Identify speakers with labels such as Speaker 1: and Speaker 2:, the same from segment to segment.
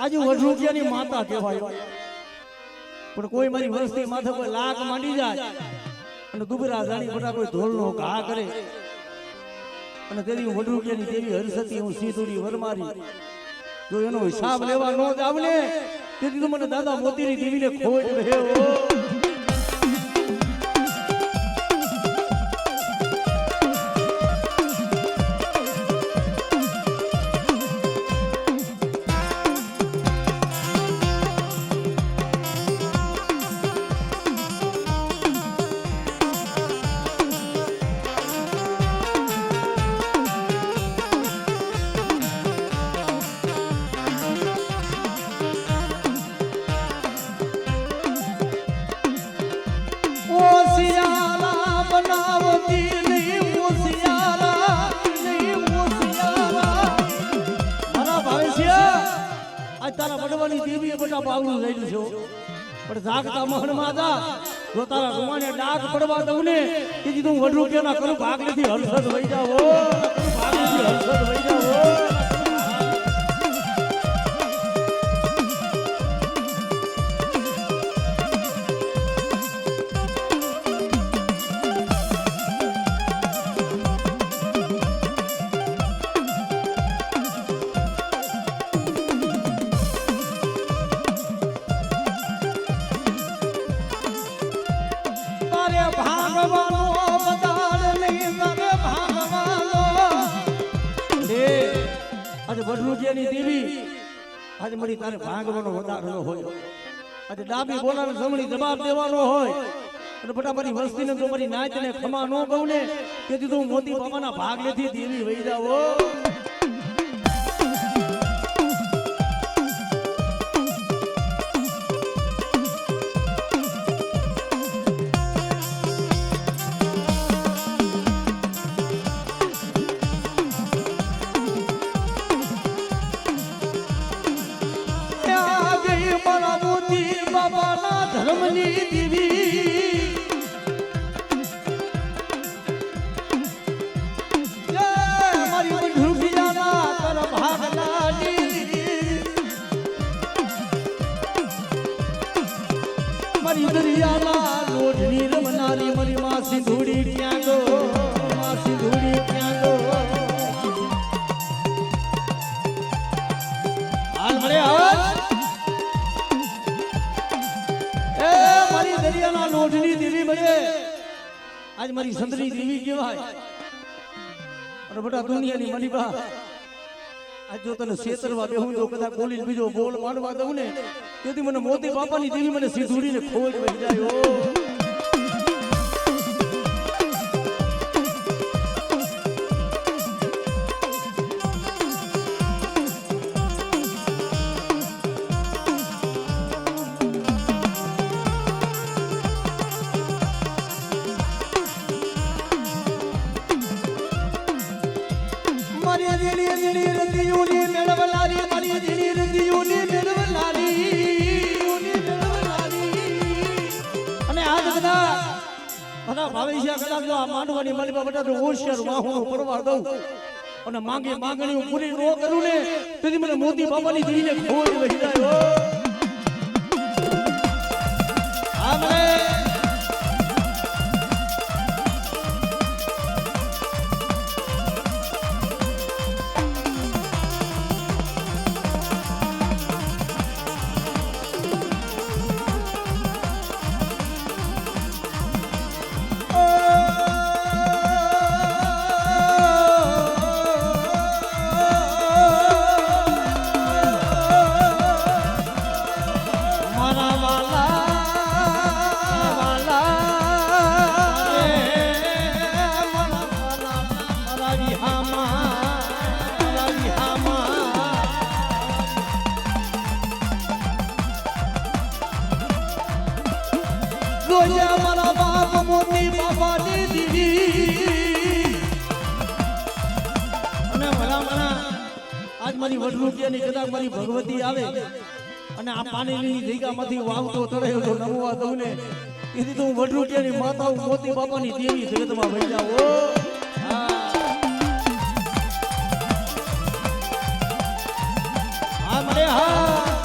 Speaker 1: આજે વઢરૂપિયાની માતા કહેવાય પણ કોઈ મારી વસ્તી માથે કોઈ લાગ માંડી જાય અને દુબરા જાણી બધા કોઈ ઢોલનો ઘા કરે અને તેરી હું વઢરૂપિયાની દેવી હરસતી હું સીધુડી વરમારી જો એનો હિસાબ લેવા નો જ આવને તેથી તો મને દાદા મોતીની દેવીને ખોટ રહ્યો તારા બડવાની દેવીએ બધા બાવળું લઈ છો પણ જાગતા મહણમાં જા જો તારા રૂમાને ડાક પડવા દઉં ને તેથી તું વઢરૂપિયાના કરું ભાગલેથી હર્ષદ વઈ જાવો ભાગલેથી હર્ષદ વઈ જાવો આજે વઢરૂપિયાની દેવી આજે મળી તારે ભાગવાનો વધારો હોય આજે ડાબી બોલાને જમણી જવાબ દેવાનો હોય અને બધા મારી વસ્તીને તો મારી નાચને ખમા ન કહું ને તેથી તું મોતી બાબાના ભાગ લેથી દેવી વહી જાવો ધર્મની દેવી મારી વઢરૂપિયાના કર ભાગલાની મારી દરિયાના લોઢની રમનારી મારી માં સિંધુડી ક્યાં ગો માં સિંધુડી ક્યાં ગો હાલ મળે હાલ દરિયાના લોઢની દેવી મળે આજ મારી સંતરી દેવી કહેવાય અને બધા દુનિયાની મલીબા આજ જો તને છેતરવા બેહું તો કદાચ બોલી બીજો બોલ માંડવા દઉં ને તેથી મને મોતી બાપાની દેવી મને સીધુડીને ખોજ વહી જાય માંડવાની મલીબા બધા તો હોશિયાર વાહુનો પરવાર દઉં અને માંગે માંગણી પૂરી ન કરું ને તેથી મને મોતી બાબાની દેવીને ખોજ વહી જાય મારા બાપ મોતી બાબાની દેવી અને ભલા આજ મારી વઢરૂપિયાની કદાચ મારી ભગવતી આવે અને આ પાણીની જગ્યામાંથી વાવતો તળાયો તો નમવા દઉં ને તેથી તો હું વઢરૂપિયાની માતા મોતી બાપાની દેવી જગતમાં વહી જાવ હા મને હા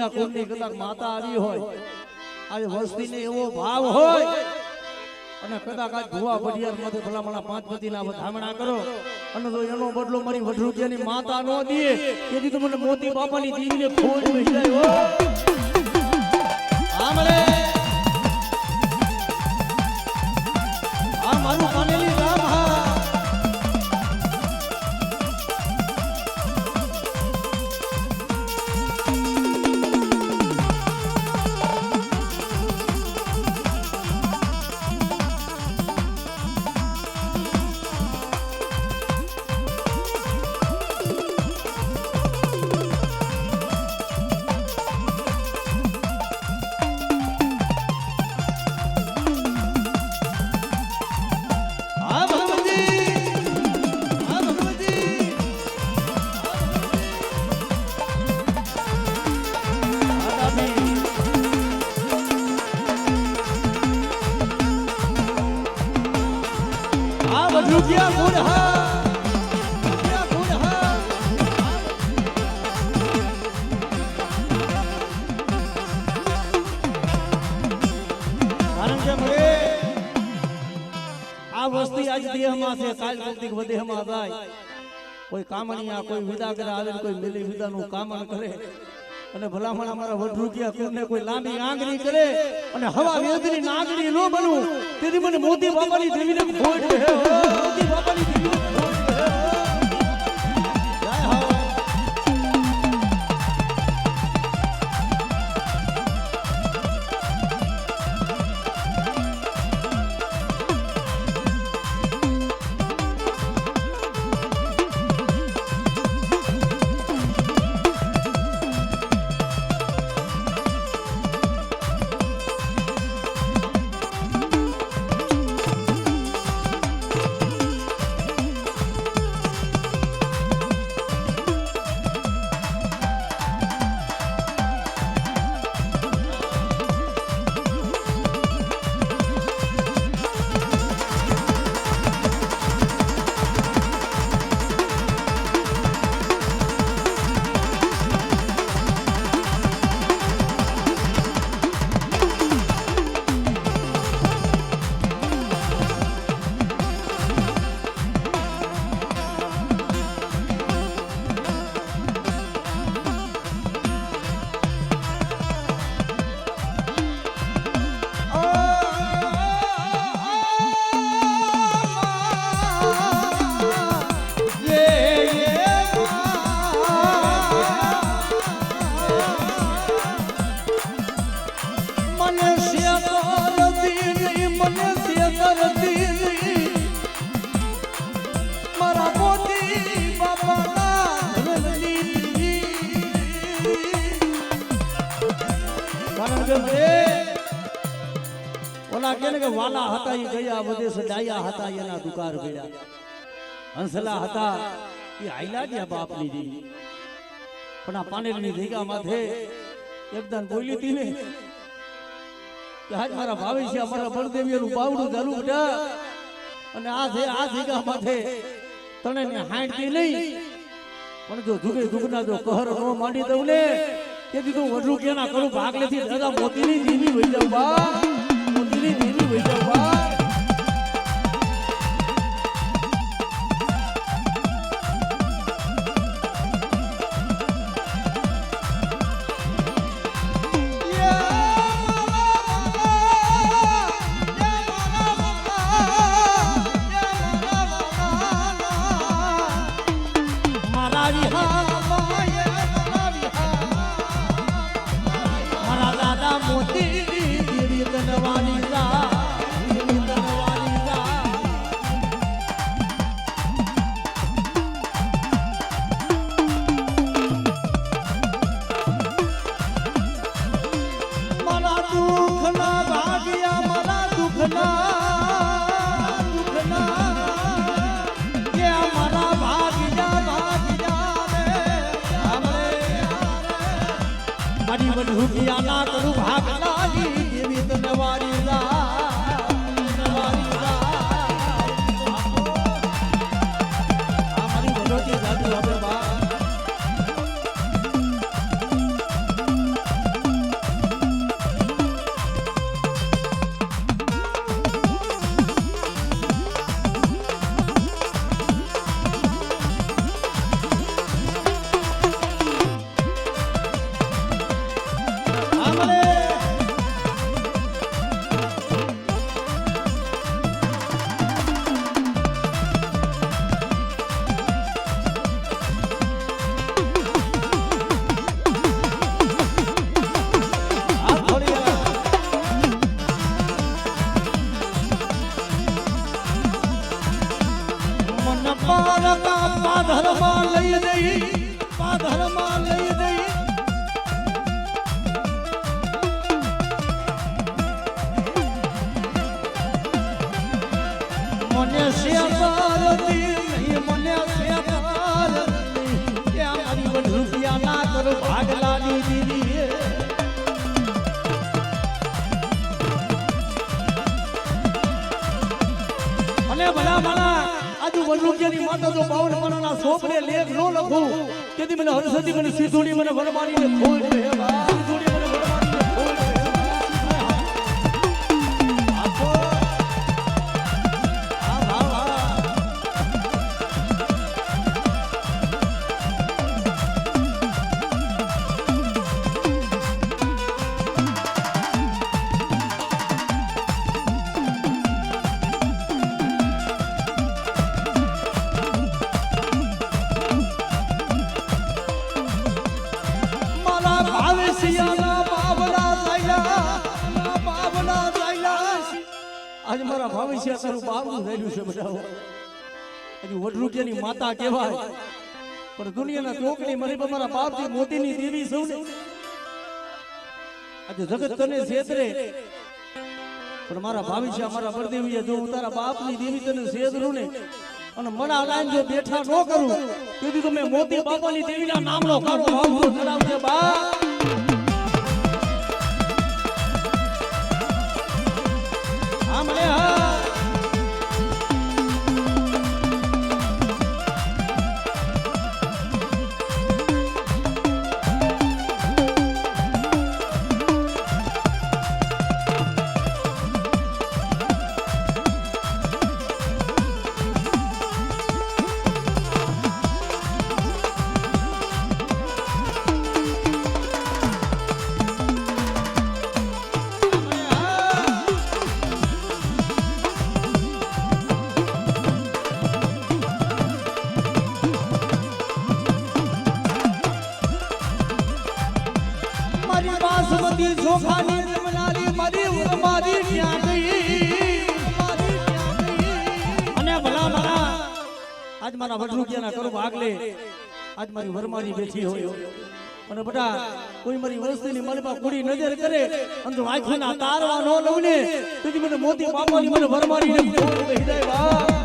Speaker 1: વઢુકિયા કુળની કદાચ માતા આવી હોય, આજે વસ્તીને એવો ભાવ હોય અને કદાચ આજ ભુવા ભડિયાર માંથી ભલામણા 5 પતિના વધામણા કરો અને જો એનો બદલો મારી વઢુકિયાની માતા નો દે તેથી તો મને મોતી બાપાની દીવીને ખોજ બેસી જાય હો આમરે આ મારું પાનેલી રામ હા વઢુકિયા કુળ હા વઢુકિયા કુળ હા કારણ કે મને આ વસ્તી આજ દેહમાં છે કાલ ભૌતિક વદેહમાં જાય કોઈ કામણિયા કોઈ વિદાગર આવે કોઈ મેલી વિદાનું કામણ કરે અને ભલામણ અમારા વઢુકિયા કુળને કોઈ લાંબી આંગળી કરે અને હવા વેદની નાગણી નો બનવું તેથી મને મોતી બાપાની દેવીને ખોટ છે મોતી બાપાની દેવીને ખોટ છે જય હો ઓલા કે કે વાલા હતા ઈ ગયા વદેશ ડાયા હતા એના દુકાર ગયા હંસલા હતા ઈ આઈલા ગયા બાપની જી પણ આ પાનેલની જગ્યા માથે એકદમ બોલી હતી ને કે આજ મારા ભાવે છે અમારા બળદેવીનું બાવડું ચાલુ બેટા અને આ જગ્યા માથે તને ને હાંડતી નહીં પણ જો જુગે જુગના જો કહર નો માંડી દઉં ને તેથી તું વઢુકિયાના કરું ભાગલેથી દાદા મોતીની દીવી વઈ જાવ બા મોતીની દીવી વઈ જાવ બા વઢુકિયા ના કરું ભાગ લાગી દેવી તને વારી અમારી વઢુકી જાદુ હવે બા દેવી પાધરમાં લઈ જઈ મને શેરતી નહીં મને શેરતી ત્યાં મારી વડ રૂપિયા ના કરો ભાગલાની દીદી અને ભલા ભલા આજુ વડ રૂપિયાની માતા જો 52 પાનાના સોપડે લેખ નો લખું તેથી મને હરસતી મને સીધુડી મને વડમાડીને ખોલ દે બા સીધુડી મને વડમાડીને ખોલ દે આજે મારા ભવિષ્ય તારું બાબનું થયેલું છે બધા હજી વડરૂપિયાની માતા કહેવાય પણ દુનિયાના ચોકડી મારી પર મારા બાપજી મોતીની દેવી સૌ ને આજે જગત તને છેતરે પણ મારા ભવિષ્ય મારા બળદેવીએ જો તારા બાપની દેવી તને છેતરું ને અને મના લાઈન જો બેઠા ન કરું તેથી તમે મોતી બાપાની દેવીના નામનો કાળો ભાવ ધરાવજે બા ચોખાની જમનારી મારી મારી ક્યાં ગઈ અને ભલા ભલા આજ મારા વડરૂપિયાના કરો ભાગલે આજ મારી વરમારી બેઠી હોય અને બધા કોઈ મારી વસ્તીની મનમાં કુડી નજર કરે અને જો આંખોના તારવા ન લઉં ને તેથી મને મોતી બાપાની મને વરમારીને બેહી જાય બા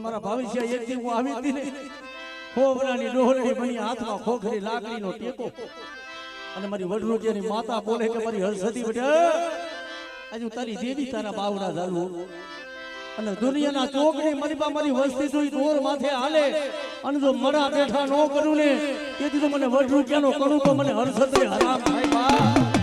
Speaker 1: મારા ભવિષ્ય એક દી હું આવી હતી ને ખોબરાની ડોહરડી બની હાથમાં ખોખરી લાકડીનો ટેકો અને મારી વડરૂપિયાની માતા બોલે કે મારી હરસતી બેટા આજે તારી દેવી તારા બાવડા ચાલુ અને દુનિયાના ચોકડી મારી પા મારી વસ્તી જોઈ દોર માથે હાલે અને જો મરા બેઠા ન કરું ને તેથી તો મને વડરૂપિયાનો કરું તો મને હરસતે હરામ થાય બા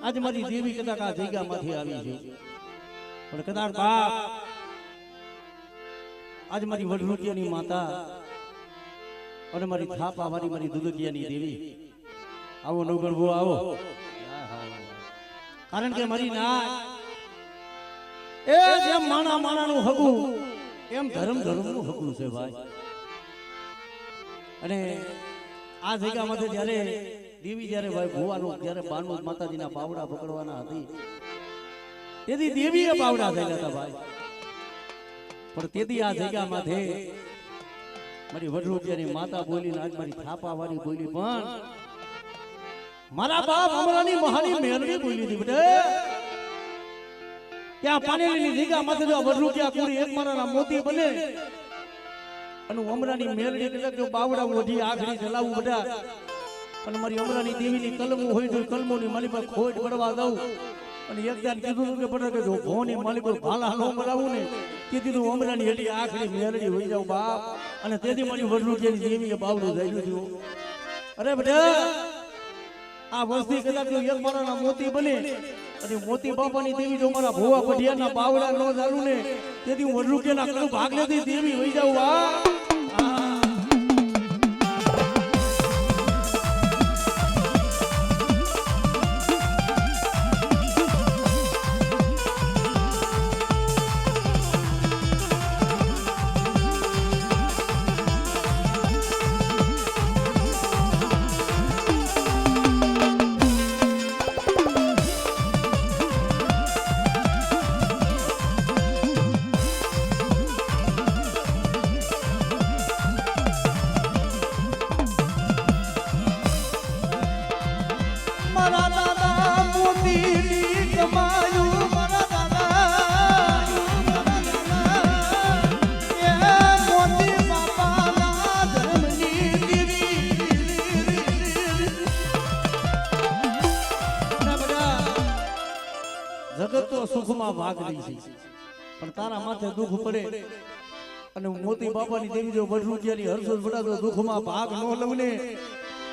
Speaker 1: आज मारी देवी कदा का जग्या माथी आवी छे पण कदाच बाप आज मारी वडरूकियानी माता और मारी थापा वाली मारी दुदकियानी देवी आवो नवगणभो आवो कारण के मारी ना ए जे माना माना नु हगु એમ ધર્મ ધર્મનું હકું છે ભાઈ. અને આ જગ્યામાંથી જ્યારે દેવી જ્યારે ભાઈ ભુવાનું જ્યારે બાનું માતાજીના પાવડા પકડવાના હતી તેથી દેવીએ પાવડા થયેલા હતા ભાઈ. પણ તેથી આ જગ્યામાંથી મારી વડરૂપિયાની માતા બોલીને આજ મારી થાપા વાળી બોલી પણ મારા બાપ અમરાની મહાની મેલડી બોલી હતી બેટા. ત્યાં પાનેલી જગ્યામાંથી જો વડરૂપિયા કુડી એક મારાના મોતી બને અને અમરાની મેલડી કદાચ જો બાવડા ઓઢી આખરી ચલાવું બધા અને મારી અમરાની દેવીની કલમો હોય તો કલમોની મારી પાસે ખોટ પડવા દઉં અને એકદાન કીધું કે પડે કે જો ભોની માલિકો ભાલા નો મરાવું ને કીધું અમરાની હેઠી આખરી મેલડી હોઈ જાવ બાપ. અને તેથી મારી વડરૂપિયાની દેવીએ બાવડું થઈ ગયું. અરે બેટા આ વસ્તી કદાચ જો એક મારાના મોતી બને અને મોતી બાપાની દેવી જો મારા ભોવા પઢિયાના બાવડા નો ચાલુ ને તેથી હું વડરૂપિયાના કડું ભાગ લેતી દેવી હોઈ જાવ બાપ. જગત તો સુખમાં ભાગ લે છે પણ તારા માથે દુઃખ પડે અને મોતી બાપાની દેવી જો વડરૂપિયાની હરસોર વડા દુઃખમાં ભાગ ન લઉં ને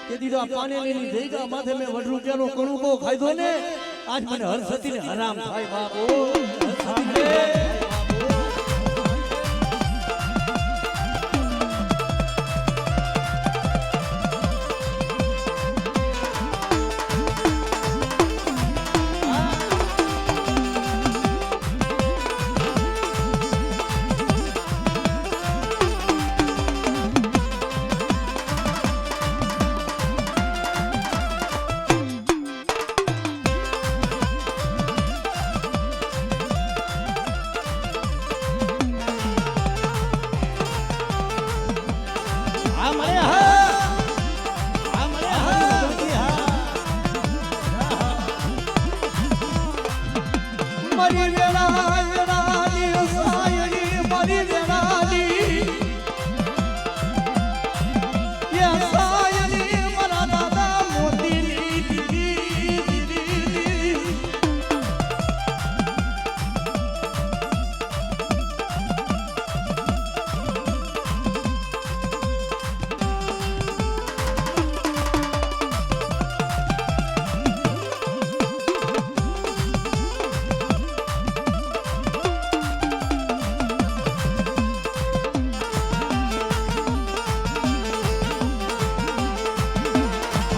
Speaker 1: તેથી તો આ પાનેલીની જગ્યા માથે મેં વડરૂપિયાનો કણુકો ખાધો ને આજ મને હરસતીને હરામ થાય બાપ. ઓ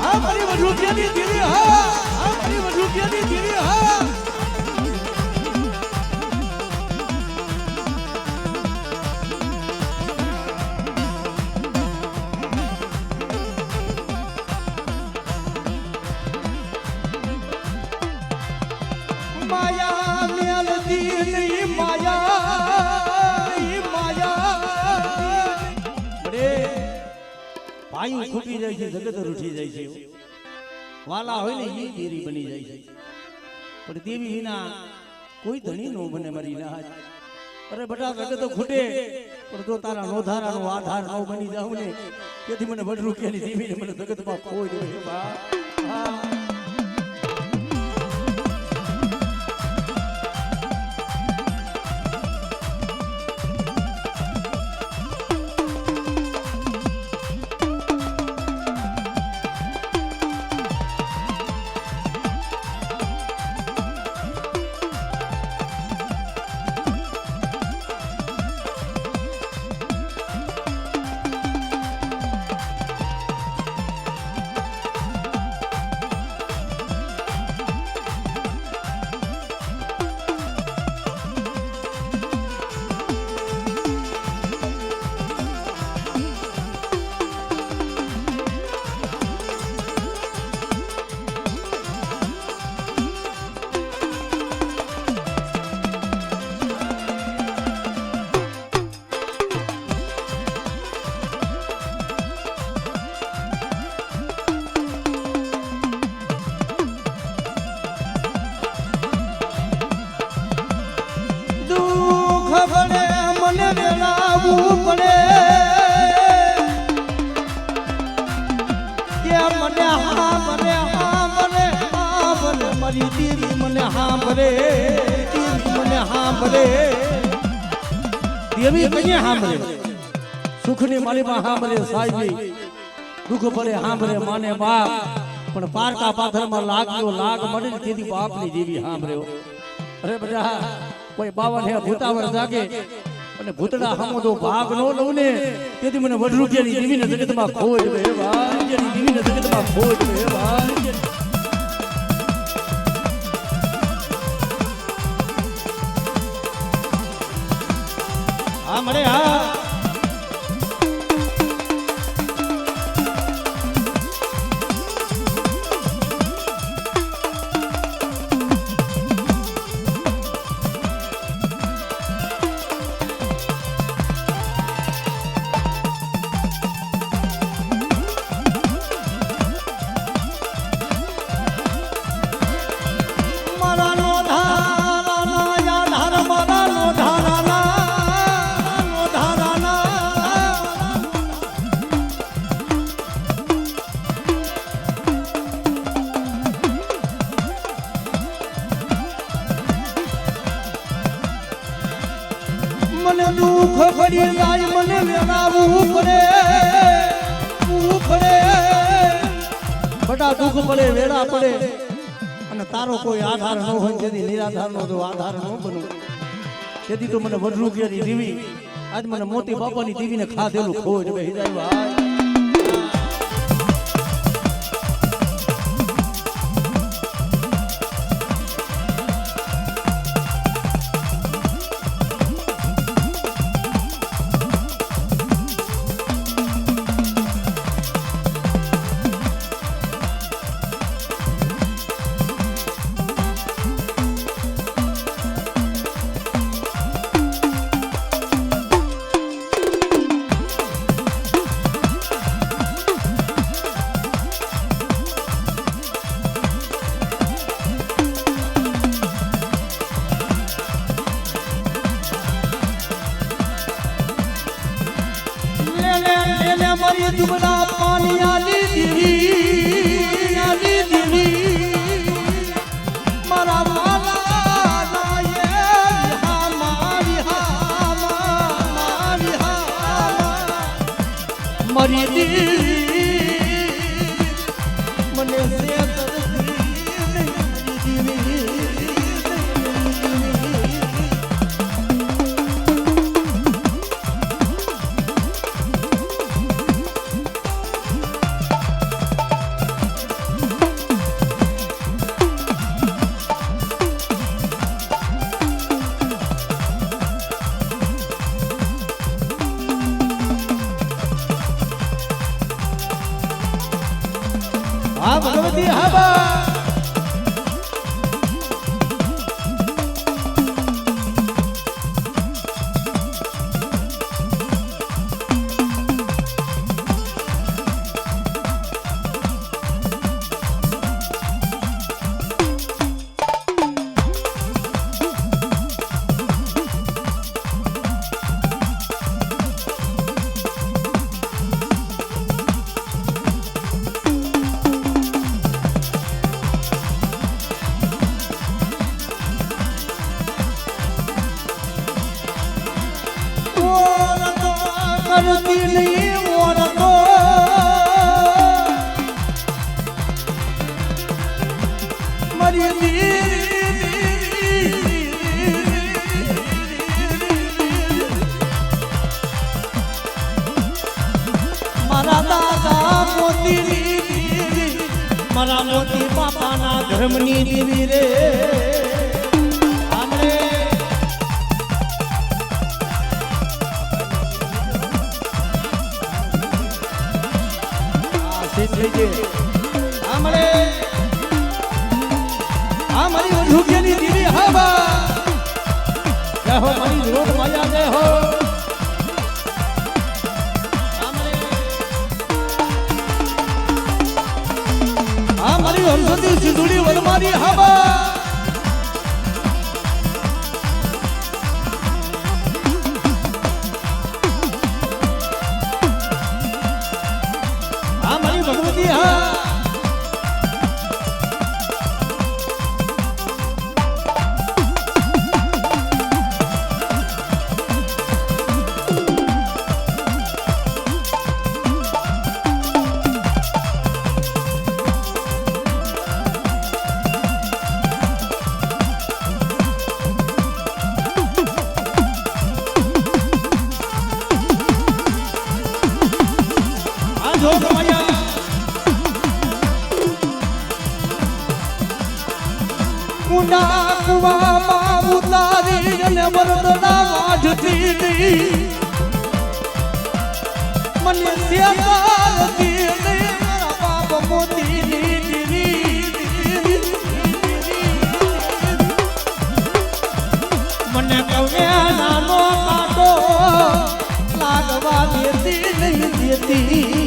Speaker 1: હરસતી વડરૂપિયાની દેવી હા, મારી વડરૂપિયાની દેવી હા. માયા મેલતી નહીં માયા પાયું ખૂટી જાય છે, જગત રૂઠી જાય છે. વાલા હોય ને એ દેરી બની જાય છે પણ દેવી વિના કોઈ ધણી નો બને મારી ના. અરે બટા જગત ખૂટે પણ જો તારા નોધારાનો આધાર નો બની જાવ ને તેથી મને વડરૂપિયાની દેવીને મને જગતમાં કોઈ નહીં બા. હા મારી દેવી મને સાંભળે દેવી મને સાંભળે દેવી કઈ સાંભળે સુખની મારી માં સાંભળે સાહેબી દુઃખ પડે સાંભળે માને બાપ પણ પારકા પાથરમાં લાગ્યો લાગ મળે તેથી બાપની દેવી સાંભળ્યો અરે બધા કોઈ 52 હે ભૂતાવર જાગે અને ભૂતડા હામો તો ભાગ નો લઉં ને તેથી મને વડરૂપિયાની દેવીને જગતમાં ખોજ હે ભાઈ દેવીને જગતમાં ખોજ હે ભાઈ હા મળે હા મને દુઃખ પડી જાય મને વેરાવું પડે બટા દુઃખ પડે વેરા પડે અને તારો કોઈ આધાર ન હોય તેથી નિરાધાર નો તો આધાર ન બનું તેથી તો મને વડરૂપિયાની દેવી આજ મને મોતી બાપાની દેવીને ખાધેલું ખોજ બેહી જાય ભાઈ મારી દુબળા પાણી આલી દીવી મારા માલા નાયે મારી દેવી મને સે હા ભગવતી હા બા કરતી નહીં ઓળખો મારી મારા દાદા મોતી મારા મોતી બાપાના ધર્મની દેવી રે મારી વડરૂપિયાની દેવી હવા જય હો મારી રોડ માયા જય હો મારી હરસતી સિંધુડી વનમારી હવા મારી ભગવતી હા ઊંડા કુવામાં ઉતારી અને વરદના વાઢતી મને સેતારતી મારા બાપ મોતી મને કવે નાનો કાટો લાગવા દેતી નહીં દેતી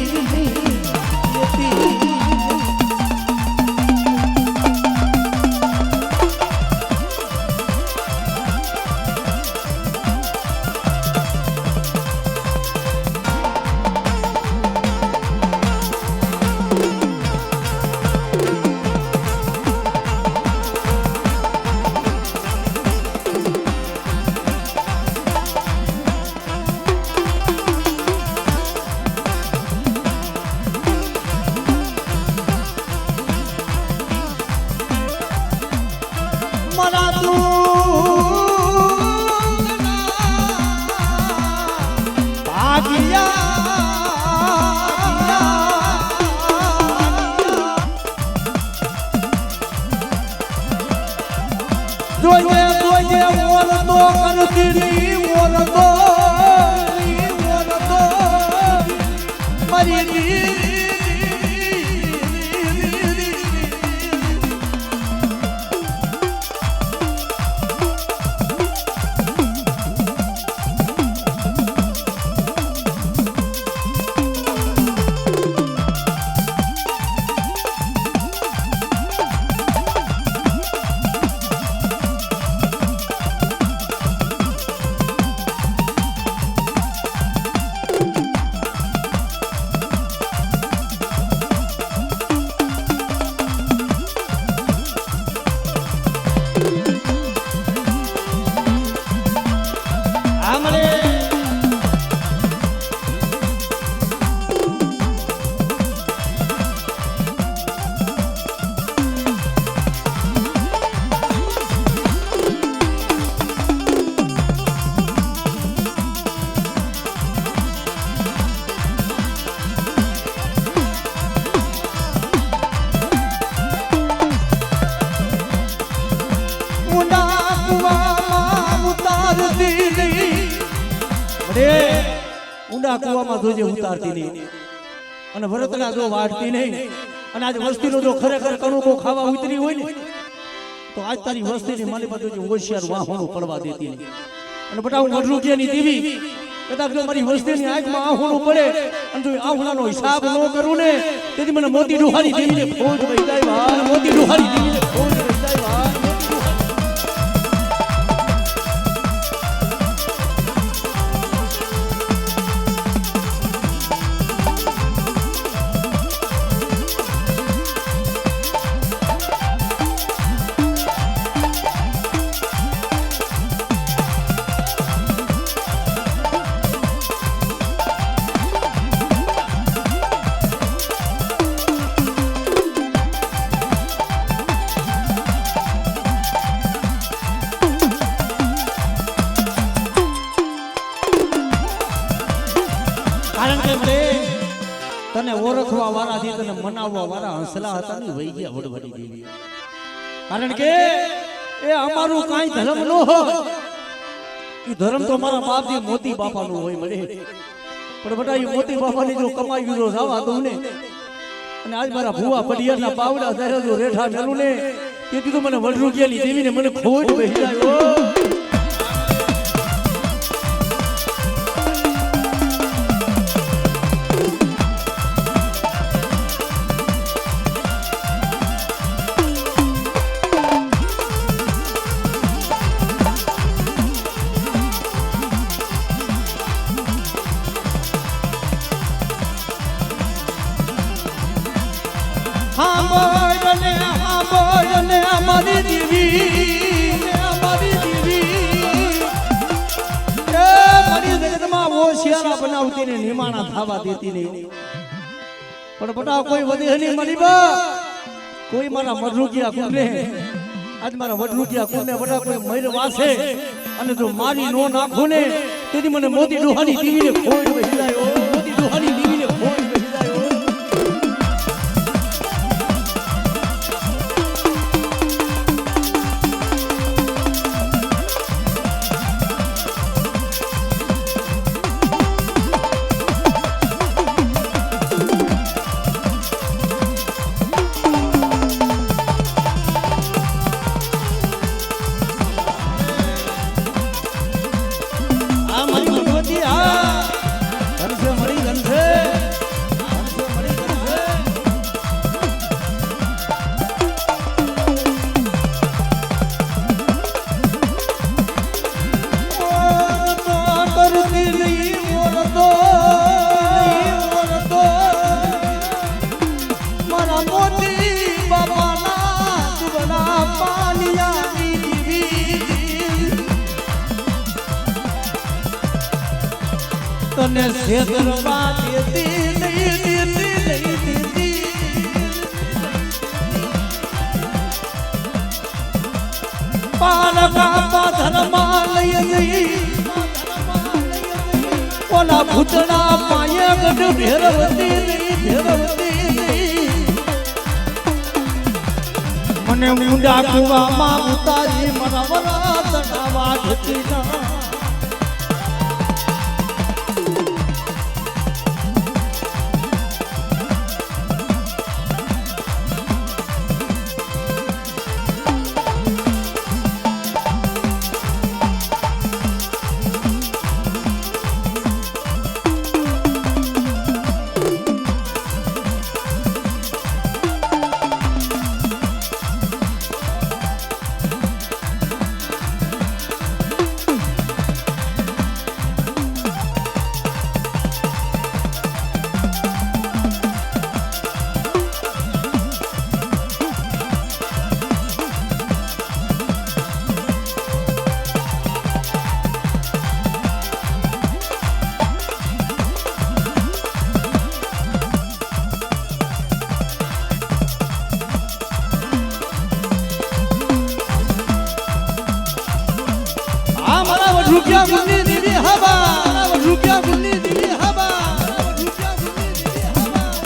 Speaker 1: ઊંડા કુવામાં જોજે ઉતારતી નહીં અને વરતના જો વાઢતી નહીં અને આજ વસ્તીનો જો ખરેખર કણુકો ખાવા ઉતરી હોય ને તો આજ તારી વસ્તીની માલી બધું જે હોશિયાર વાહોનું પડવા દેતી નહીં અને બટા હું મઢરૂકિયાની દેવી કદાચ જો મારી વસ્તીની આંખમાં આહોનું પડે અને જો આહોણાનો હિસાબ ન કરું ને તેથી મને મોતી ડુહારી દેવીને ફોજ વહી જાય વા મોતી ડુહારી દેવીને ફોજ વહી જાય વા તને ઓળખવા વાળા તને મનાવવા વાળા હંસલા હતા ને વહી ગયા વડવડી દેવી કારણ કે એ અમારું કાંઈ ધર્મ નો હોય એ ધર્મ તો મારા બાપજી મોતી બાપાનું હોય મળે પણ બટા એ મોતી બાપાની જો કમાઈ જો જવા દઉં ને અને આજ મારા ભુવા પડિયારના પાવડા જાય જો રેઠા ઠેલું ને તેથી તો મને વડરૂકિયાની દેવીને મને ખોટ વહી જાય અમારી દેવી મારી જગતમાં હોશિયારા બનાવતી ને નિમાણા થવા દેતી નહીં પણ બટા કોઈ વધે નહીં મારી બા કોઈ મારા મઢરૂકિયા કુંડને આજ મારા વડરૂકિયા કુંડને બટા કોઈ મર વાસે અને જો મારી નો નાખું ને તેથી મને મોતી ડોહાની દેવીને ખોટ વહી જાય મોતી ડોહાની દેવીને ખોટ વહી જાય તને છેતરવા દેતી નહીં દેતી પાલકા પાથરમાં લઈ જઈ ઓલા ભૂતડા પાયે ગઢ ભેરવતી નહીં ભેરવતી મને મુંડા કુવામાં ઉતારી મારા વરા તણાવા જતી ના રૂપિયા ગુલ્લી દીવી હવા રૂપિયા ગુલ્લી દીવી હવા રૂપિયા ગુલ્લી દીવી હવા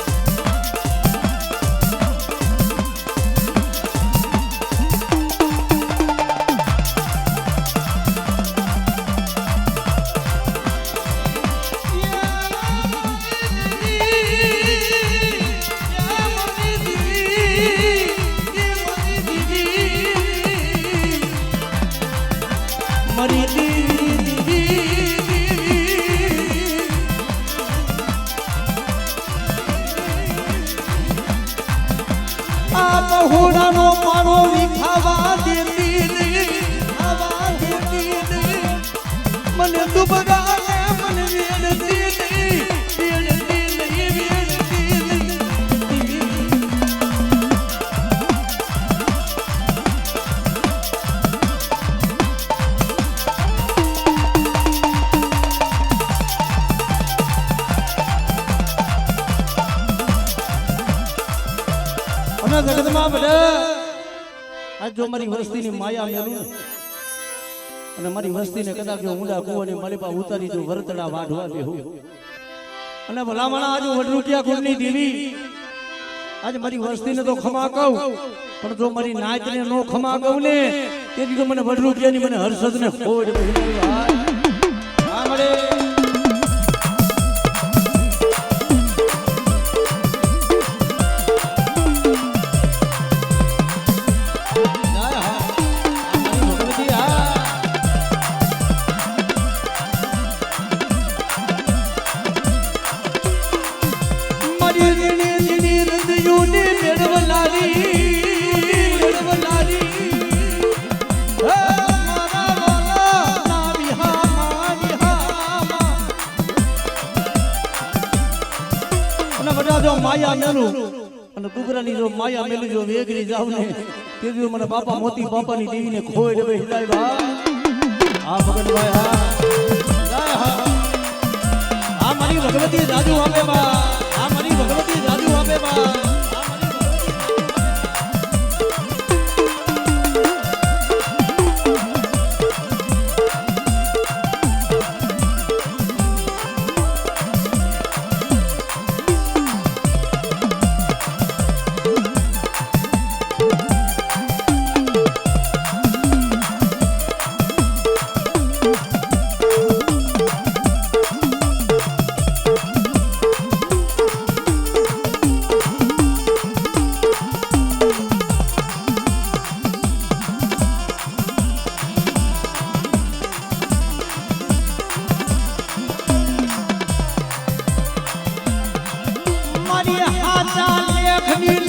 Speaker 1: મરી હોડાનો પાણો વિખાવા દેતી નહીં ખાવા દેતી નહીં મને દુબગાને મને વેડતી નહીં વેડતી નહીં જગતમાં બધા આજ જો મારી વસ્તીની માયા મેલું અને મારી વસ્તીને કદાચ ઊંડા કુવાની મારી પાસે ઉતારી જો વરતડા વાઢવા દેવું અને ભલામણા આજ વડરૂપિયા કુળની દેવી આજ મારી વસ્તીને તો ખમા કહું પણ જો મારી નાચને નો ખમા કહું ને તેથી તો મને વડરૂપિયાની મને હર્ષદને ખોડ આ મળે માયા મેલું અને ડુગરાની જો માયા મેલું જો વેગરી જાવ ને તે મને બાપા મોતી બાપાની દેવીને ખોઈ દેવે હિદાય બા આ ભગતભાઈ હા મારી ભગવતી જાદુ આપે બા આ મારી ભગવતી જાદુ આપે બા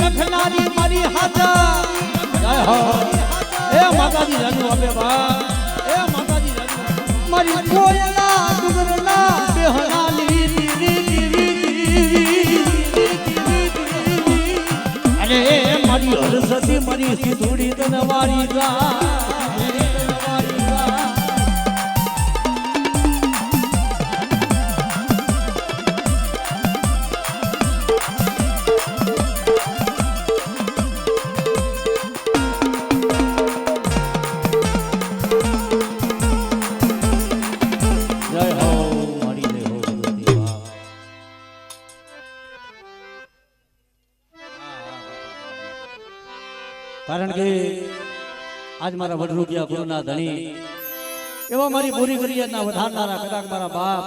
Speaker 1: લખનારી મારી હાજા એ માતાજી જાનુ આપે બા એ માતાજી જાનુ મારી કોયલા ડુગરના બેહનાલી અરે મારી હરસતી મારી સિધુડી તનવારી જા આજ મારા વડરૂપિયા ગુરુના ધણી એવા મારી પૂરી કરિયાના વધારનારા કદાચ મારા બાપ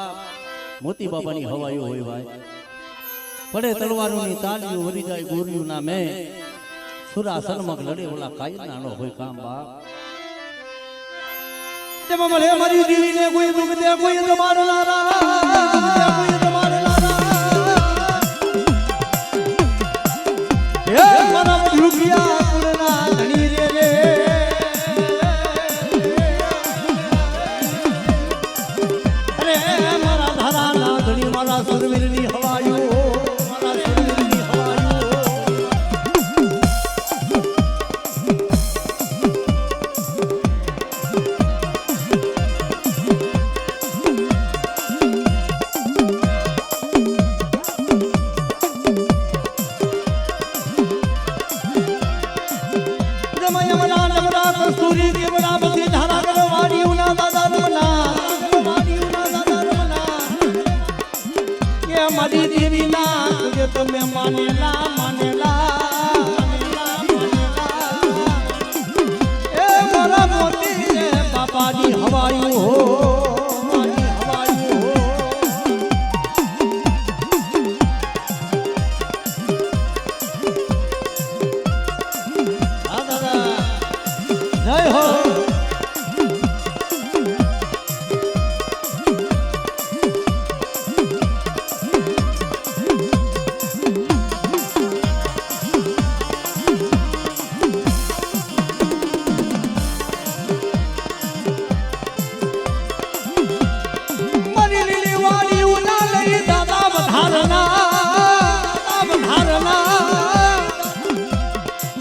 Speaker 1: મોતી બાબાની હવાયો હોય ભાઈ પડે તલવારોની તાલીઓ વરી જાય ગોરિયું ના મેં સુરા સન્મુખ લડે ઓલા કાયના નો હોય કામ બાપ જેમાં મળે મારી દીવીને કોઈ દુઃખ દે કોઈ તમારો લારા કોઈ તમારો લારા એ મારા વડરૂપિયા ગુરુના ધણી રે રે મારા સુરવીરની હવાયો મારા સુરવીરની હવાયો જમયા મના નમરા કસ્તુરી કે બડા બધી ધારા કરો વાડી ઉના દાદા રમના મારી દેવી ના તુજે તમે માનેલા માનેલા એ મારા મોતી રે બાપાની હવાયું હો મારી હવાયું હો હા દાદા જય હો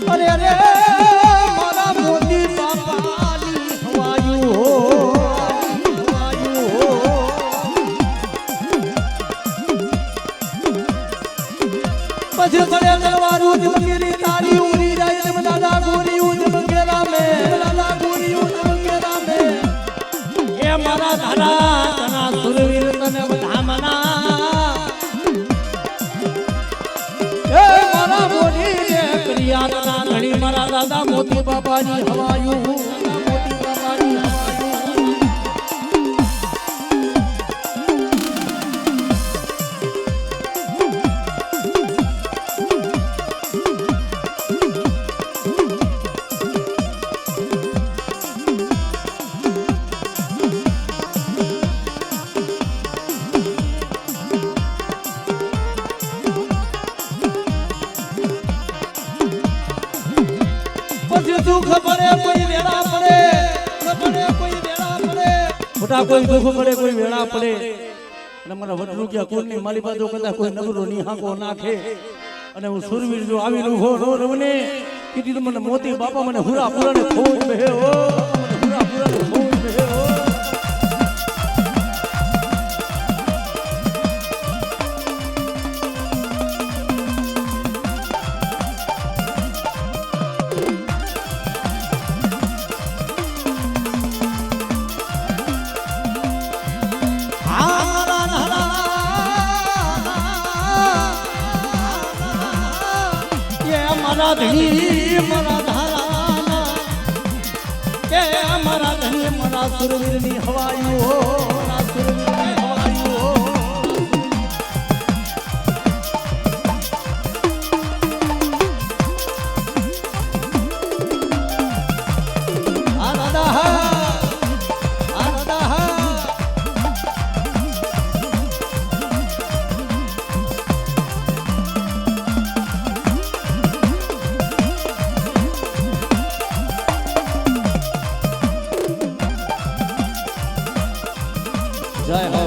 Speaker 1: અરે અરે મારા મોતી બાપાની હવાયું હો હવાયું હો પછી પડે તલવારું જમગેરી તારી ઉરી જાય જમ દાદા ગોરીયું જમગેરા મે દાદા ગોરીયું જમગેરા મે એ મારા ધારા તના સુરવીર તને વધામના ઘણી મારા દાદા મોતી બાબાની હવાયું મોતી બાબાની હવાયું દુઃખ પડે કોઈ વેળા પડે કોઈ વેળા પડે મોટા કોઈ દુઃખ પડે કોઈ વેળા પડે અને મારા વડરૂપિયા કોઈની મારી બાજુ કદાચ કોઈ નબરો નિહાકો નાખે અને હું સુરવીર જો આવી રૂહો નો રવને કીધું મને મોતી બાપા મને હુરા પુરાને ખોજ બેહે હો મને હુરા પુરાને ખોજ બેહે હો મારા ધણી મારા ધારાના કે મારા ધણી મારા સુરવીરની હવાયું હો મારા સુરવીરની હવાયું હો આ દાદા આ દાદા જય હો